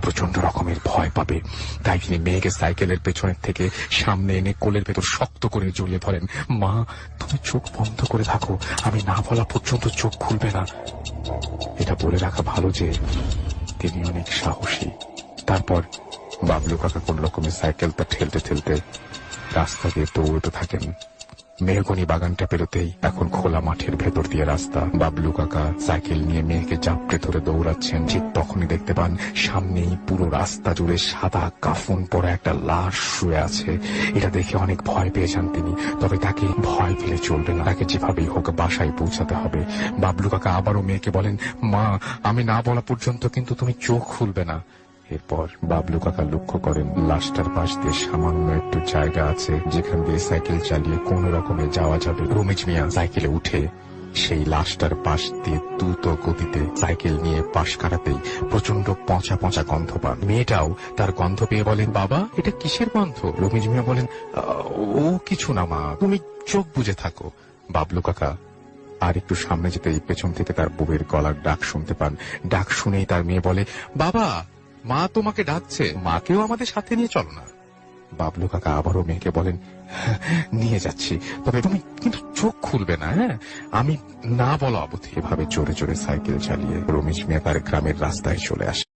প্রচন্ড রকমের ভয় পাবে। তাই তিনি মেয়েকে সাইকেলের পেছনের থেকে সামনে এনে কোলের ভেতর শক্ত করে জড়িয়ে ধরেন। মা, তুমি চোখ বন্ধ করে থাকো, আমি না বলা পর্যন্ত চোখ খুলবে না। এটা বলে রাখা ভালো যে তিনি অনেক সাহসী। তারপর বাবলু কাকা কোন রকমের সাইকেলটা ঠেলতে ঠেলতে রাস্তা দিয়ে দৌড়তে থাকেন। মেহগনি বাগানটা পেরোতেই এখন খোলা মাঠের ভেতর দিয়ে রাস্তা। বাবলু কাকা সাইকেল নিয়ে মেয়েকে চাপড়ে ধরে দৌড়াচ্ছেন। ঠিক তখনই দেখতে পান সামনেই পুরো রাস্তা জুড়ে সাদা কাফন পরা একটা লাশ শুয়ে আছে। এটা দেখে অনেক ভয় পেয়ে যান তিনি। তবে তাকে ভয় পেলে চলবে না, তাকে যেভাবেই হোক বাসায় পৌঁছাতে হবে। বাবলু কাকা আবারও মেয়েকে বলেন, মা, আমি না বলা পর্যন্ত কিন্তু তুমি চোখ খুলবে না। এরপর বাবলু কাকা লক্ষ্য করেন লাশটার পাশ দিয়ে সামান্য একটু জায়গা আছে যেখান দিয়ে সাইকেল চালিয়ে কোন রকমে যাওয়া যাবে। রমেশ মিয়া সাইকেলে উঠে সেই লাশটার পাশ দিয়ে দ্রুত গতিতে সাইকেল নিয়ে পাশ কাটাতেই প্রচন্ড পচা পচা গন্ধ পান। মেয়েটাও তার গন্ধ পেয়ে বলেন, বাবা, এটা কিসের গন্ধ? রমেশ মিয়া বলেন, ও কিছু না মা, তুমি চোখ বুজে থাকো। বাবলু কাকা আর একটু সামনে যেতেই পেছন থেকে তার বউয়ের গলার ডাক শুনতে পান। ডাক শুনেই তার মেয়ে বলে, বাবা, মা তোমাকে ডাকছে, মাকেও আমাদের সাথে নিয়ে চলো না। বাবলু কাকা আবারও মেয়েকে বলেন, নিয়ে যাচ্ছি, তবে তুমি কিন্তু চোখ খুলবে না, হ্যাঁ? আমি না বলা অবধি। এভাবে জোরে জোরে সাইকেল চালিয়ে রমেশ মিয়া তার গ্রামের রাস্তায় চলে আসে।